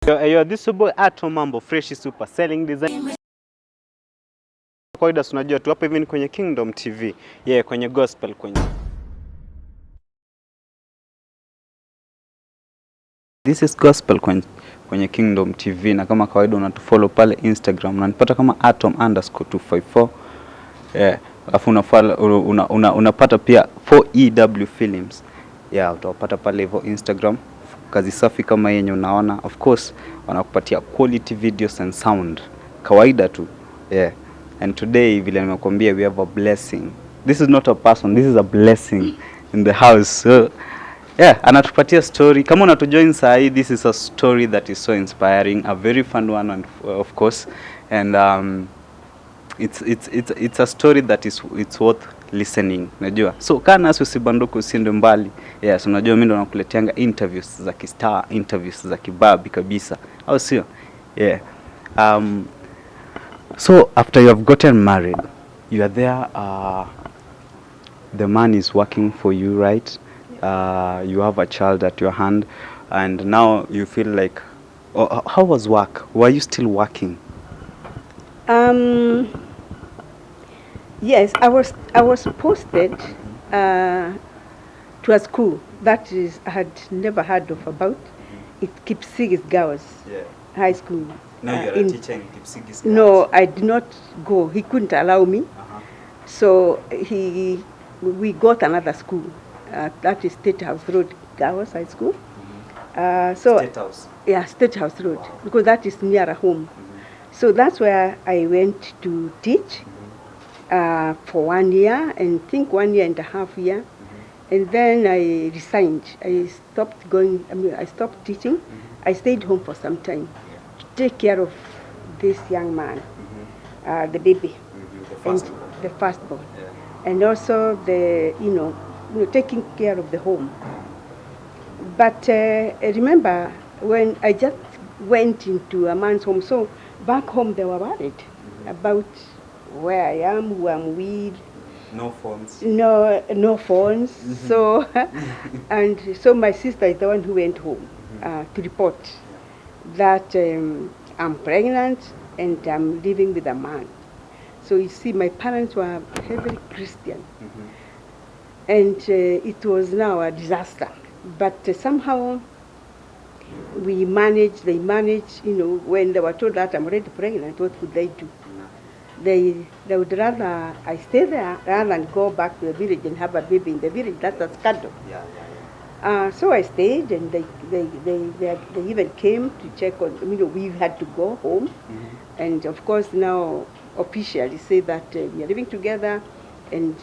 Yo, this boy Atom mambo fresh super selling design. Kawaida tunajua tu hapa hivi kwenye Kingdom TV. Yeah, kwenye gospel kwenye. This is gospel kwenye Kingdom TV, na kama kawaida unatufollow pale Instagram unanipata kama atom_254. Yeah, alafu unapata pia 4EW Films. Yeah, utapata pale hivyo Instagram. Kazi safi kama yenye unaona, of course wanakupatia quality videos and sound kawaida tu. Yeah, and today vile nimekuambia we have a blessing. This is not a person, this is a blessing in the house. So yeah, anatupatia story. Kama unatujoin saa hii, this is a story that is so inspiring, a very fun one, and of course, and it's a story that it's worth listening, najua. So kana usibanduke, usiende mbali. Yes, unajua mimi ndo nakuleteanga interviews za kistar, interviews za kibabi kabisa, au sio? Yeah. So after you have gotten married, you are there, the man is working for you, right? You have a child at your hand, and now you feel like, how was work? Were you still working? Yes, I was posted to a school that is I had never heard of about. It Kipsigis Girls High School. No, you're teaching Kipsigis Girls. No, I did not go. He couldn't allow me. So we got another school. That is State House Road Girls High School. So State House. Yeah, State House Road, because that is near home. So that's where I went to teach for 1 year, and think 1 year and a half year. And then I resigned. I stopped going. I stopped teaching. I stayed home for some time to take care of this young man, the baby, the firstborn, and also taking care of the home. But I remember when I just went into a man's home. So back home they were worried about where I am, who I'm with. No phones. No phones. So and so my sister is the one who went home to report that I'm pregnant and I'm living with a man. So you see, my parents were heavily Christian, and it was now a disaster. But somehow they managed. When they were told that I'm already pregnant, what could they do? They would rather I stay there rather than go back to the village and have a baby in the village. That's a scandal. So I stayed, and they even came to check on. We had to go home, and of course now officially say that we are living together, and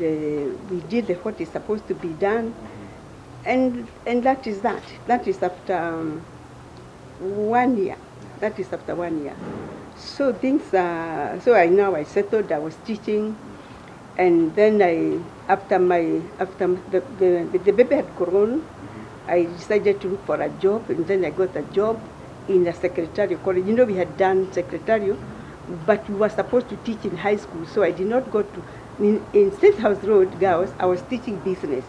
we did what is supposed to be done, and that is that. That is after 1 year. That is after 1 year. So things so I settled. I was teaching, and then after the baby had grown, I decided to look for a job, and then I got a job in a secretarial college. We had done secretarial, but we were supposed to teach in high school, so I did not go to in State House Road Girls. I was teaching business,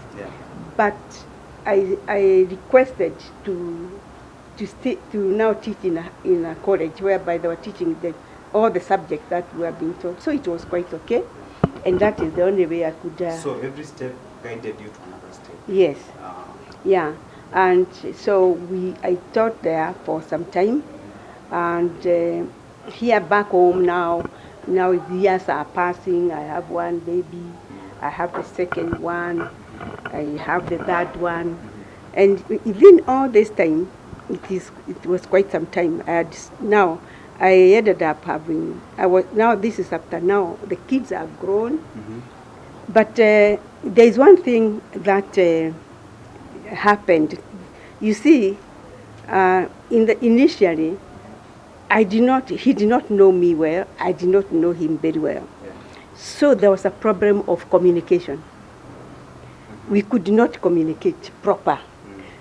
but I requested to now teach in a college whereby they were teaching all the subjects that we were being taught. So it was quite okay, and that is the only way I could. So every step guided you to another step. Yes. Yeah, and so I taught there for some time, and here back home now years are passing. I have one baby, I have the second one, I have the third one, and within all this time, it was quite some time. I ended up having. This is after now the kids have grown, but there is one thing that happened. You see, initially, he did not know me well. I did not know him very well. So there was a problem of communication. We could not communicate proper.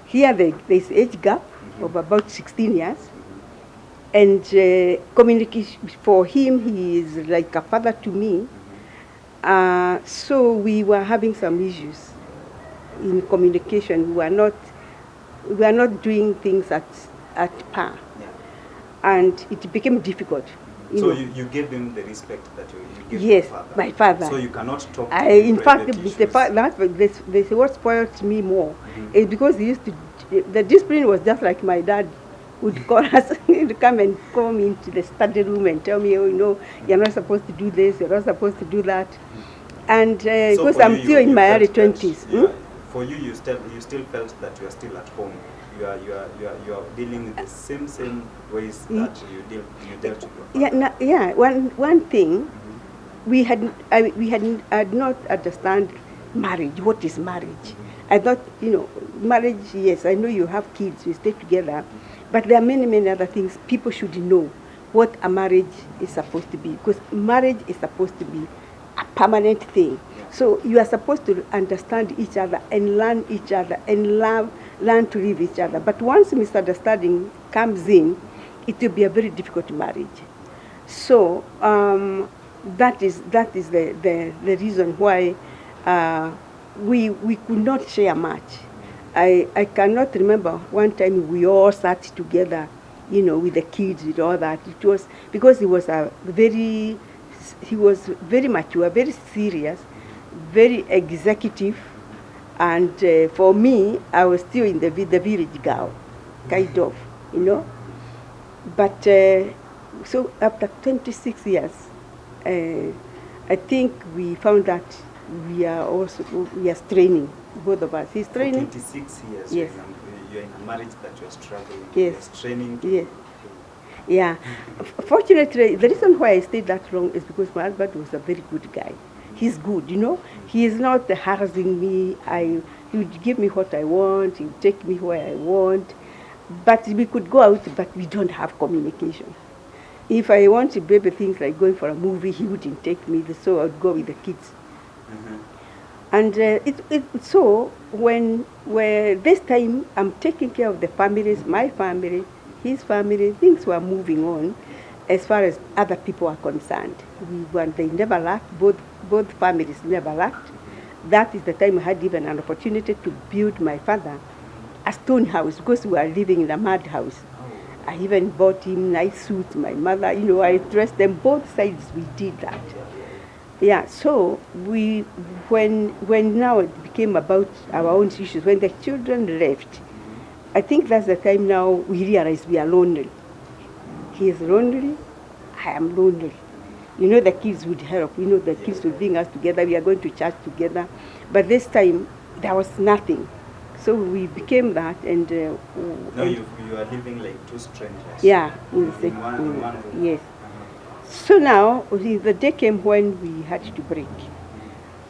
Here there's age gap of about 16 years. And communication for him, he is like a father to me. So we were having some issues in communication. We were not doing things at par. and it became difficult. So you gave him the respect that you gave yes, your father. my father. So you cannot talk to him in fact, issues. this what spoiled me more is because he used to, the discipline was just like my dad would call us to come and call me into the study room and tell me, oh, you know, you're not supposed to do this, you're not supposed to do that. And because I'm still in my early 20s. For you, you still felt that you are still at home. You are dealing with the same ways that you dealt with your father. One thing, we had not understand marriage. What is marriage? I thought, you know, marriage, yes, I know you have kids, you stay together, but there are many other things people should know what a marriage is supposed to be, because marriage is supposed to be a permanent thing. So you are supposed to understand each other and learn each other and learn to live each other. But once misunderstanding comes in, it will be a very difficult marriage. So that is the reason why we could not share much. I cannot remember one time we all sat together, you know, with the kids and all that. It was because he was very mature, very serious, very executive, and for me, I was still in the village girl, kind of, you know. But so after 26 years, I think we found that we are straining, both of us. He's training. 26 years. Yes. You're in a marriage that you're struggling. Yes. You're straining. Yes. Yeah. Fortunately, the reason why I stayed that long is because my husband was a very good guy. He's good, you know. He is not harassing me. He would give me what I want. He would take me where I want. But we could go out, but we don't have communication. If I want to baby things like going for a movie, he wouldn't take me, so I would go with the kids. And so when this time I'm taking care of the families, my family, his family, things were moving on as far as other people are concerned. They never lacked, both families never lacked. That is the time I had even an opportunity to build my father a stone house, because we were living in a mud house. I even bought him nice suits, my mother, you know, I dressed them both sides, we did that. Yeah, so when now it became about our own issues, when the children left, I think that's the time now we realize we are lonely. He is lonely, I am lonely. You know, the kids would help, you know, the kids would bring us together, we are going to church together. But this time, there was nothing. So we became that, and now you are living like two strangers. Yeah, in one room. Yes. So now the day came when we had to break,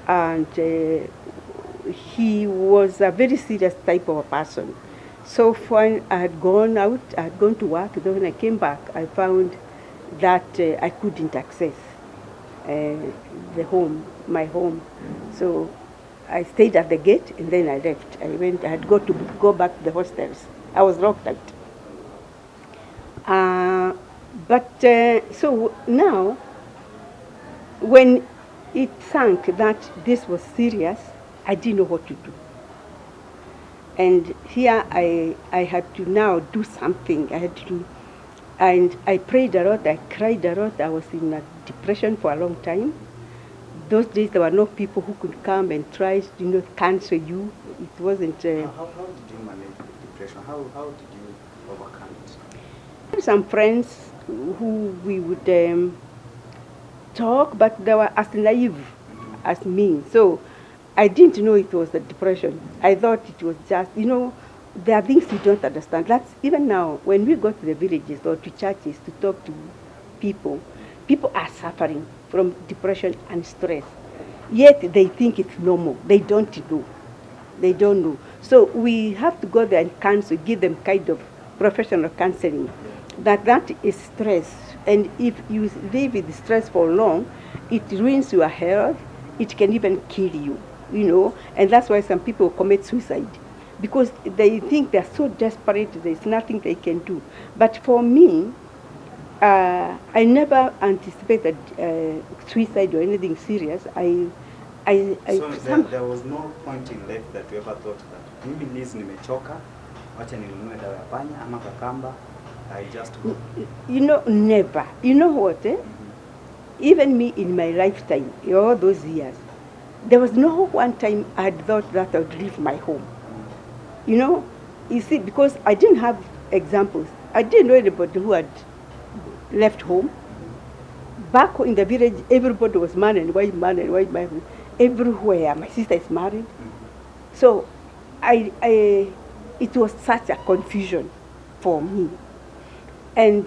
and he was a very serious type of a person. So when I had gone out, I had gone to work. Then when I came back, I found that I couldn't access my home. So I stayed at the gate, and then I left. I had got to go back to the hostels. I was locked out. So now, when it sank that this was serious, I didn't know what to do. And here I had to now do something. And I prayed a lot, I cried a lot. I was in a depression for a long time. Those days there were no people who could come and try to, you know, counsel you. It wasn't. How did you manage the depression? How did you overcome it? Some friends who we would talk, but they were as naive as me. So I didn't know it was a depression. I thought it was just, you know, there are things you don't understand. That's even now, when we go to the villages or to churches to talk to people, people are suffering from depression and stress. Yet they think it's normal. They don't know. They don't know. So we have to go there and counsel, give them kind of professional counseling. That is stress. And if you live with stress for long, it ruins your health. It can even kill you, you know. And that's why some people commit suicide, because they think they're so desperate, there's nothing they can do. But for me, I never anticipated suicide or anything serious. So there was no point in life that you ever thought that maybe Liz nimechoka, wacha ninunue dawa ya panya ama kakamba I just You know, never. You know what? Even me in my lifetime, all those years, there was no one time I had thought that I would leave my home. You know, you see, because I didn't have examples. I didn't know anybody who had left home. Back in the village, everybody was man and white, man and white, man. Everywhere, my sister is married. So, it was such a confusion for me. And,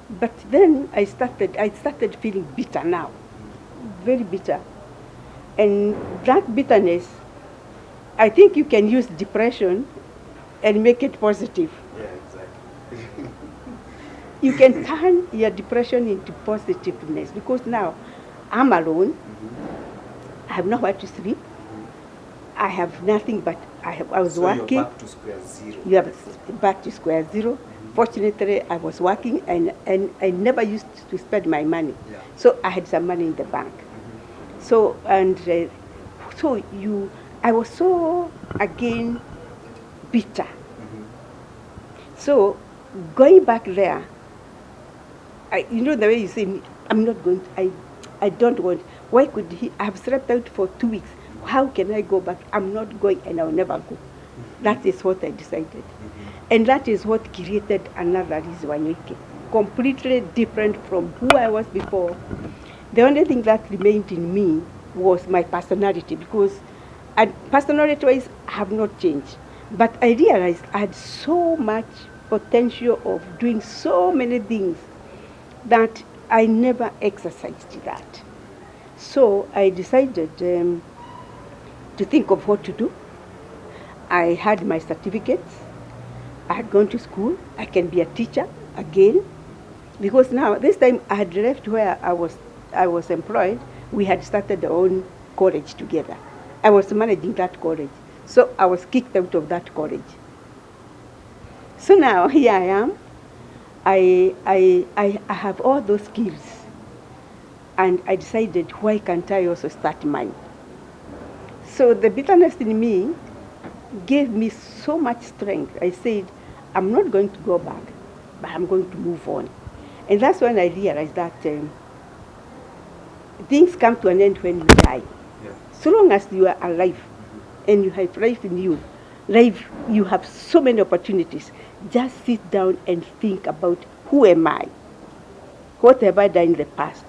but then I started feeling bitter now, very bitter. And that bitterness, I think you can use depression and make it positive. Yeah, exactly. You can turn your depression into positiveness because now I'm alone. I have nowhere to sleep. I have nothing but I was So working. you're back to square zero. You are back to square zero. Fortunately, I was working and I never used to spend my money. Yeah. So I had some money in the bank. So, and I was so, again, bitter. So, going back there, you know the way you say, I'm not going to, I don't want, why could he, I have slept out for 2 weeks. How can I go back? I'm not going and I'll never go. That is what I decided. And that is what created another Lizzie wanyoike, completely different from who I was before. The only thing that remained in me was my personality, because personality-wise, I have not changed. But I realized I had so much potential of doing so many things that I never exercised that. So I decided to think of what to do. I had my certificates. I had gone to school. I can be a teacher again. Because now, this time I had left where I was employed. We had started our own college together. I was managing that college. So I was kicked out of that college. So now here I am. I have all those skills. And I decided, why can't I also start mine? So the bitterness in me gave me so much strength. I said, I'm not going to go back, but I'm going to move on. And that's when I realized that things come to an end when you die. Yeah. So long as you are alive and you have life in you, you have so many opportunities. Just sit down and think about, who am I? What have I done in the past?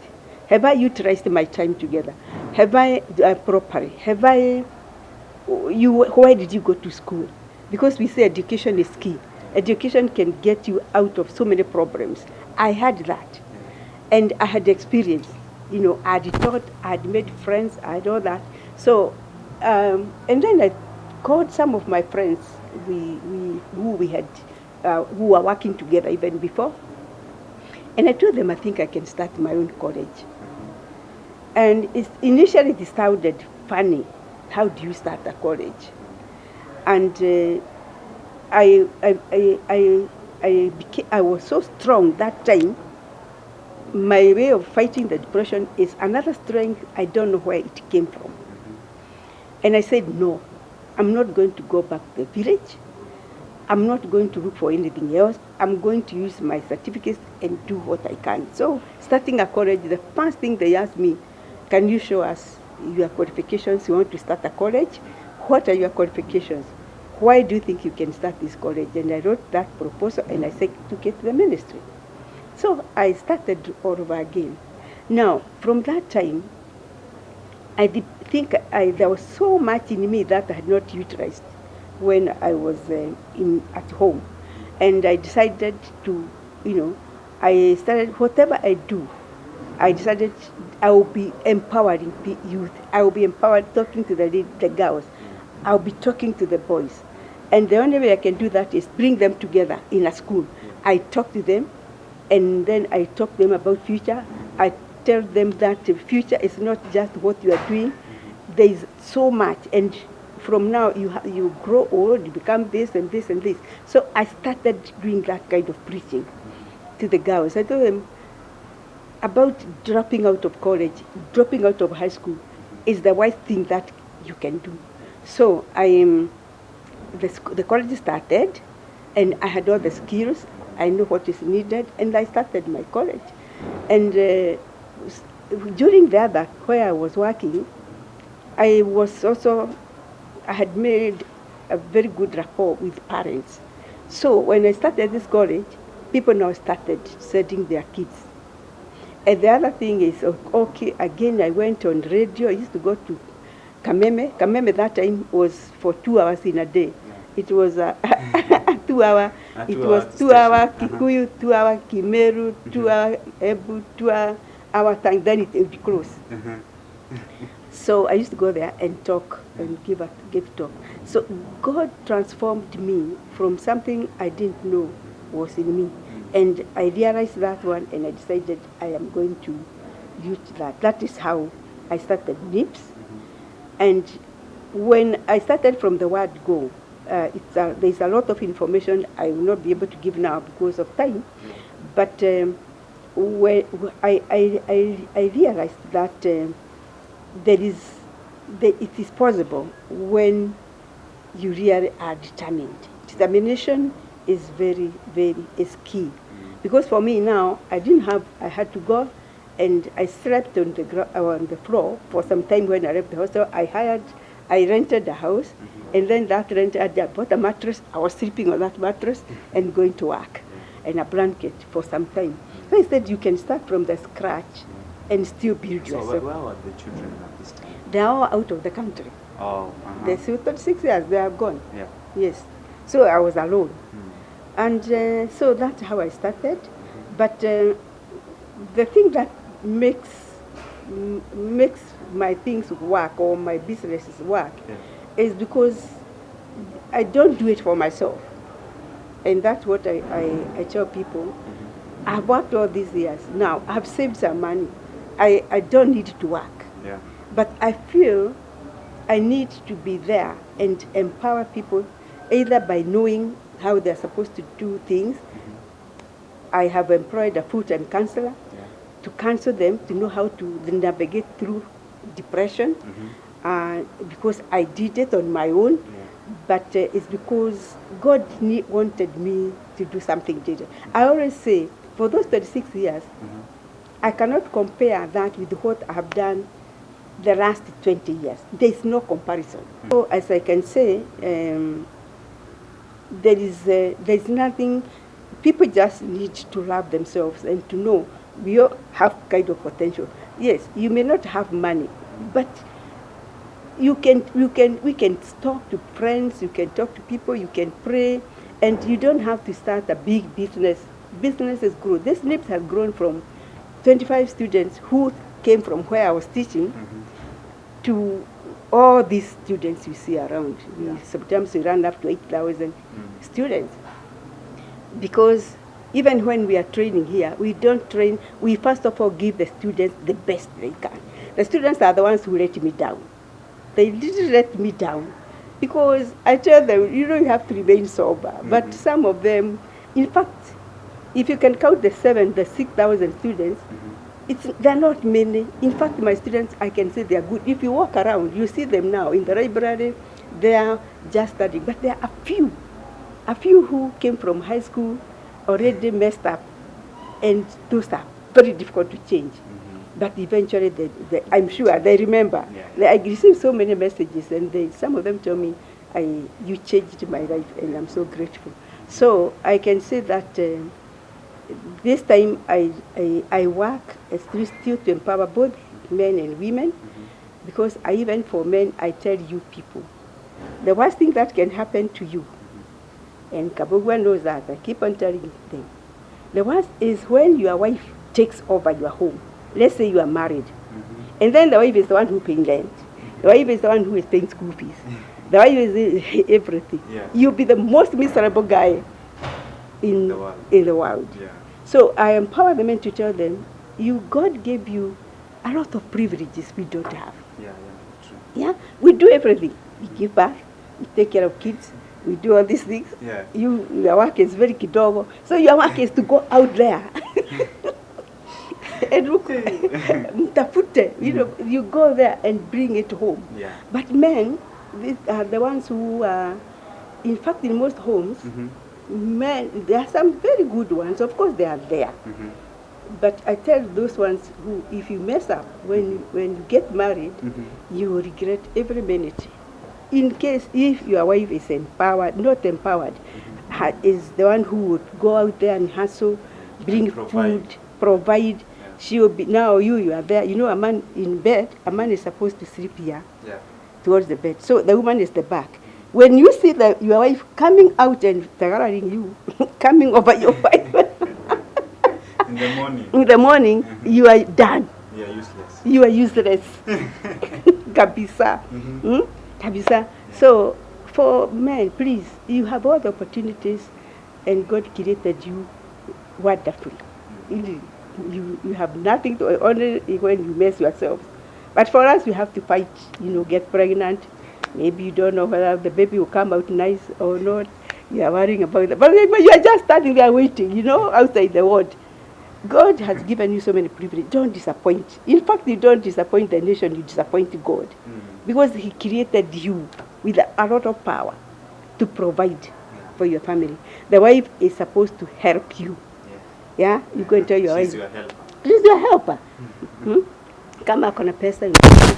Have I utilized my time together? Have I properly? Why did you go to school? Because we say education is key. Education can get you out of so many problems. I had that. And I had experience. You know, I had taught, I had made friends, I had all that. So, and then I called some of my friends who were working together even before. And I told them, I think I can start my own college. And initially it sounded funny. How do you start a college? And I was so strong that time. My way of fighting the depression is another strength. I don't know where it came from. And I said, no, I'm not going to go back to the village. I'm not going to look for anything else. I'm going to use my certificates and do what I can. So starting a college, the first thing they asked me, can you show us your qualifications? You want to start a college? What are your qualifications? Why do you think you can start this college? And I wrote that proposal and I took it to the ministry. So I started all over again. Now, from that time, I think there was so much in me that I had not utilized when I was at home. And I decided to, I started, whatever I do, I decided I will be empowering youth. I will be empowered, talking to the girls. I'll be talking to the boys. And the only way I can do that is bring them together in a school. I talk to them, and then I talk to them about future. I tell them that the future is not just what you are doing. There is so much, and from now you grow old, you become this and this and this. So I started doing that kind of preaching to the girls. I told them about dropping out of college, dropping out of high school is the worst thing that you can do. So the college started, and I had all the skills. I know what is needed, and I started my college. And during that where I was working, I had made a very good rapport with parents. So when I started this college, people now started sending their kids. And the other thing is, okay, again, I went on radio. I used to go to Kameme. Kameme that time was for 2 hours in a day. It was a 2 hour. It was 2 hour Kikuyu, 2 hour Kimeru, 2 hour Ebu, 2 hour Tang. Then it would close. So I used to go there and talk and give talk. So God transformed me from something I didn't know was in me. And I realized that one, and I decided I am going to use that. That is how I started NIPS. And when I started from the word go, there's a lot of information I will not be able to give now because of time. But when I realized that it is possible when you really are determined. Determination is very, is key. Because for me now, I had to go, and I slept on the floor for some time when I left the hostel. I rented a house, and then that renter, I bought a mattress. I was sleeping on that mattress and going to work, and a blanket for some time. So I said, you can start from the scratch and still build yourself. So where were the children at this time? They are all out of the country. Oh. They're 36 years, they are gone. Yeah. Yes. So I was alone. And so that's how I started. But the thing that makes my things work or my businesses work is because I don't do it for myself. And that's what I tell people. I've worked all these years. Now, I've saved some money. I don't need to work. Yeah. But I feel I need to be there and empower people either by knowing how they're supposed to do things. I have employed a full-time counselor to counsel them to know how to navigate through depression because I did it on my own. But it's because God wanted me to do something different. I always say, for those 36 years, I cannot compare that with what I have done the last 20 years. There's no comparison. So as I can say, there's nothing, people just need to love themselves and to know we all have kind of potential. Yes, you may not have money, but we can talk to friends, you can talk to people, you can pray, and you don't have to start a big business. Businesses grow. This NIPS has grown from 25 students who came from where I was teaching to all these students you see around. Sometimes we run up to 8,000 students. Because even when we are training here, we don't train, we first of all give the students the best they can. The students are the ones who let me down. They didn't let me down because I tell them, you don't have to remain sober. But some of them, in fact, if you can count the 6,000 students, they're not many. In fact, my students, I can say they're good. If you walk around, you see them now in the library, they are just studying. But there are a few who came from high school already messed up, and those are very difficult to change. But eventually, I'm sure they remember. I received so many messages, and some of them tell me, you changed my life, and I'm so grateful. So I can say that this time I work still to empower both men and women, because even for men, I tell you people, the worst thing that can happen to you, and Kabugwa knows that, I keep on telling them, the worst is when your wife takes over your home. Let's say you are married, and then the wife is the one who pays rent. The wife is the one who is paying school fees. The wife is everything. You'll be the most miserable guy in the world. So I empower the men to tell them, God gave you a lot of privileges we don't have. True. We do everything. We give birth, we take care of kids, we do all these things. Your work is very kidogo. So your work is to go out there. And look, you go there and bring it home. But men, these are the ones who are, in fact, in most homes, Men, there are some very good ones. Of course, they are there. But I tell those ones who, if you mess up, when you get married, you will regret every minute. In case if your wife is empowered, not empowered, is the one who would go out there and hustle, bring food, provide. She will be, now you are there. You know, a man in bed, a man is supposed to sleep here, towards the bed. So the woman is the back. When you see your wife coming out and tararing you, coming over your wife, in the morning, you are done. You are useless. You are useless. Kabisa. Kabisa. So, for men, please, you have all the opportunities, and God created you wonderfully. You have nothing to, only when you mess yourself. But for us, we have to fight, get pregnant. Maybe you don't know whether the baby will come out nice or not. You are worrying about that. But you are just standing there waiting, outside the world. God has given you so many privileges. Don't disappoint. In fact, you don't disappoint the nation, you disappoint God. Because He created you with a lot of power to provide for your family. The wife is supposed to help you. Yeah? You go and tell your wife. She's your helper. Kama akona pesa,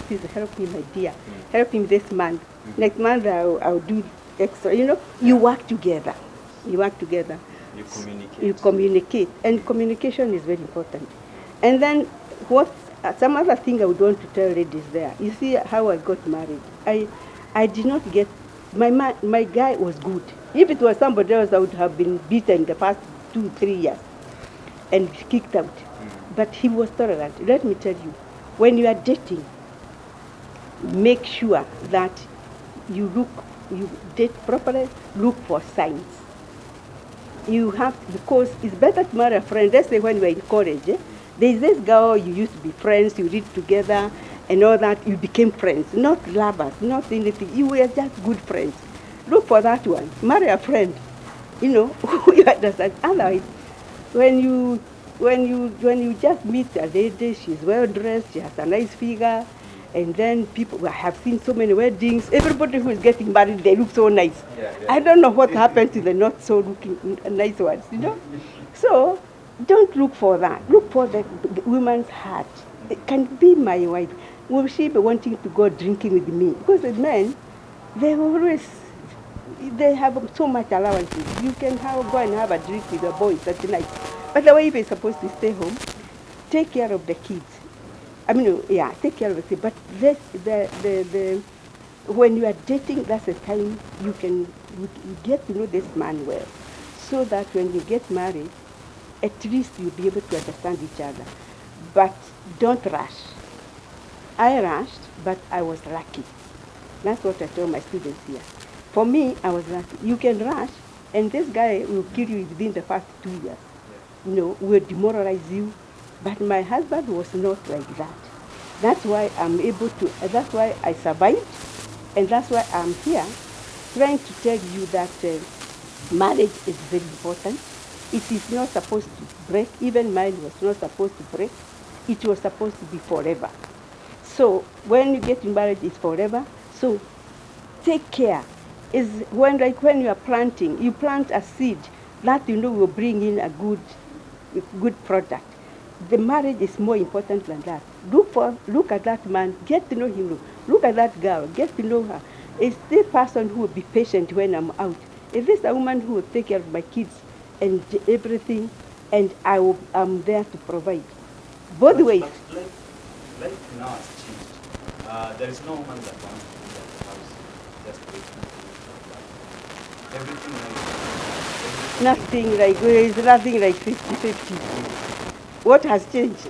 please help me, my dear. Help him this month. Next month I'll do extra. You work together. You work together. You communicate. And communication is very important. And then some other thing I would want to tell ladies there. You see how I got married. I did not get, my guy was good. If it was somebody else, I would have been beaten the past 2-3 years and kicked out. But he was tolerant. Let me tell you, when you are dating, make sure that you date properly, look for signs. Because it's better to marry a friend. Let's say when you were in college, there's this girl you used to be friends, you read together and all that, you became friends, not lovers, not anything. You were just good friends. Look for that one. Marry a friend, who you understand. Otherwise, when you just meet a lady, she's well dressed, she has a nice figure, and then people, I have seen so many weddings, everybody who is getting married, they look so nice. I don't know what happened to the not so looking nice ones, So don't look for that. Look for the woman's heart. It can be my wife. Will she be wanting to go drinking with me? Because the men, they have so much allowances. You can go and have a drink with the boys at night. But the wife is supposed to stay home, take care of the kids. Take care of the kids. But when you are dating, that's the time you get to know this man well. So that when you get married, at least you'll be able to understand each other. But don't rush. I rushed, but I was lucky. That's what I tell my students here. For me, I was lucky. You can rush, and this guy will kill you within the first 2 years. Will demoralize you. But my husband was not like that. That's why that's why I survived, and that's why I'm here, trying to tell you that marriage is very important. It is not supposed to break. Even mine was not supposed to break. It was supposed to be forever. So when you get married, it's forever. So take care. Is when you are planting, you plant a seed that will bring in a good product. The marriage is more important than that. Look at that man, get to know him. Look at that girl, get to know her. Is this person who will be patient when I'm out? Is this a woman who will take care of my kids and everything, and I'm there to provide? Both ways. But life now has changed. There is no woman that wants to be at the house just waiting for everything There is nothing like 50-50. What has changed?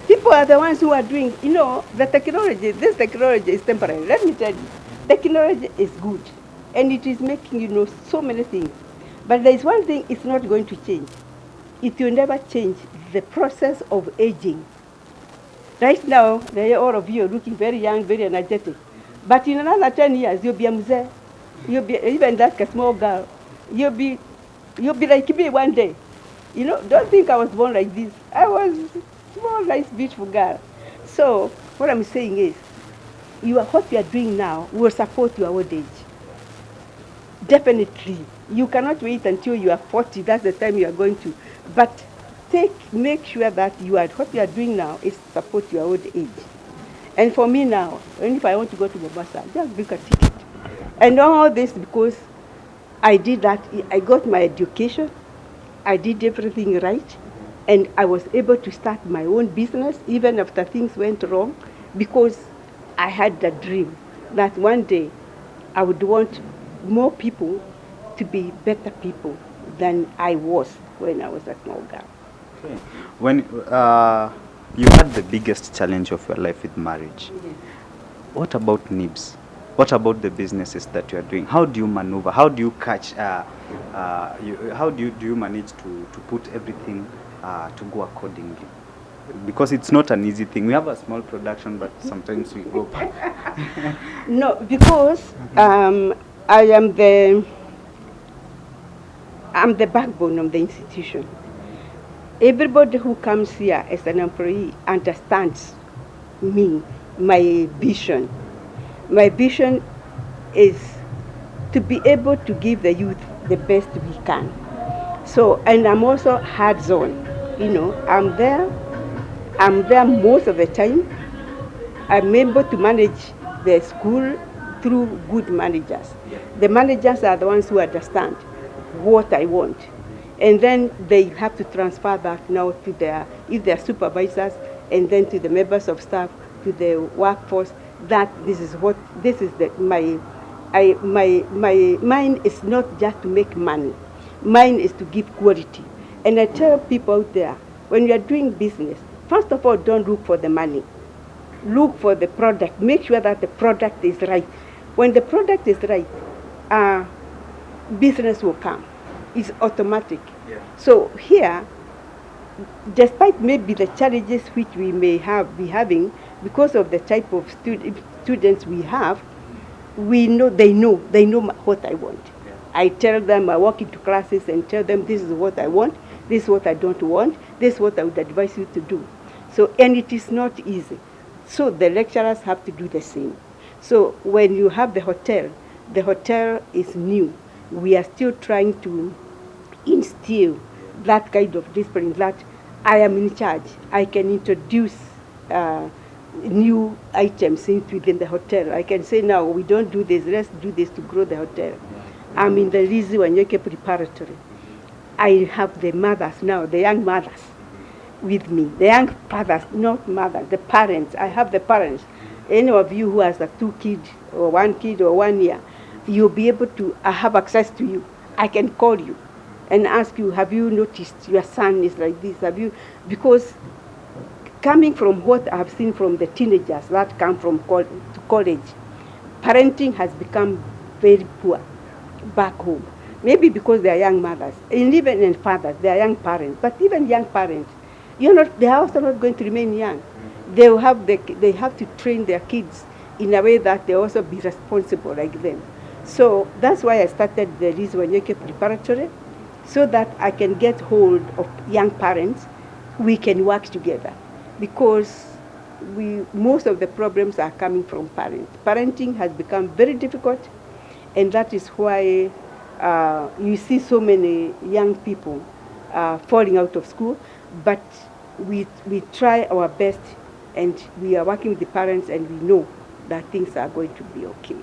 People are the ones who are doing, the technology. This technology is temporary. Let me tell you, technology is good, and it is making so many things. But there is one thing it's not going to change. It will never change the process of aging. Right now, all of you are looking very young, very energetic. But in another 10 years, you'll be a mzee. You'll be even like a small girl. You'll be like me one day. Don't think I was born like this. I was a small, nice, beautiful girl. So what I'm saying is, what you are doing now will support your old age. Definitely. You cannot wait until you are 40. That's the time you are going to. But make sure that what you are doing now is support your old age. And for me now, and if I want to go to Mombasa, just book a ticket. And all this because I did that. I got my education. I did everything right. And I was able to start my own business even after things went wrong because I had the dream that one day I would want more people to be better people than I was when I was a small girl. Okay. When you had the biggest challenge of your life with marriage, Yes. what about NIBS? What about the businesses that you are doing? How do you maneuver? How do you catch? How do you manage to put everything to go accordingly? Because it's not an easy thing. We have a small production, but sometimes we go back. No, because I'm the backbone of the institution. Everybody who comes here as an employee understands me, my vision. My vision is to be able to give the youth the best we can. So, and I'm also hands-on. I'm there most of the time. I'm able to manage the school through good managers. The managers are the ones who understand what I want. And then they have to transfer that now to if they're supervisors, and then to the members of staff, to the workforce, that mine is not just to make money. Mine is to give quality. And I tell people out there, when you are doing business, first of all, don't look for the money. Look for the product. Make sure that the product is right. When the product is right, business will come. It's automatic. Yeah. So here, despite maybe the challenges which we may be having because of the type of students we have, they know what I want. Yeah. I tell them, I walk into classes and tell them this is what I want, this is what I don't want, this is what I would advise you to do. So, and it is not easy. So the lecturers have to do the same. So when you have the hotel is new. We are still trying to instill that kind of discipline that I am in charge. I can introduce new items within the hotel. I can say now we don't do this, let's do this to grow the hotel. I'm in the Lizzie wanyoike preparatory. I have the mothers now, the young mothers with me. The young fathers, not mothers, the parents. I have the parents. Any of you who has 2 kids or 1 kid or 1 year, you'll be able to have access to you. I can call you and ask you, have you noticed your son is like this? Because coming from what I've seen from the teenagers that come from to college, parenting has become very poor back home. Maybe because they are young mothers, and even in fathers, they are young parents. But even young parents, they are also not going to remain young. They have to train their kids in a way that they also be responsible like them. So that's why I started the Lizzie wanyoike preparatory, so that I can get hold of young parents. We can work together, because most of the problems are coming from parents. Parenting has become very difficult, and that is why you see so many young people falling out of school. But we try our best, and we are working with the parents, and we know that things are going to be okay.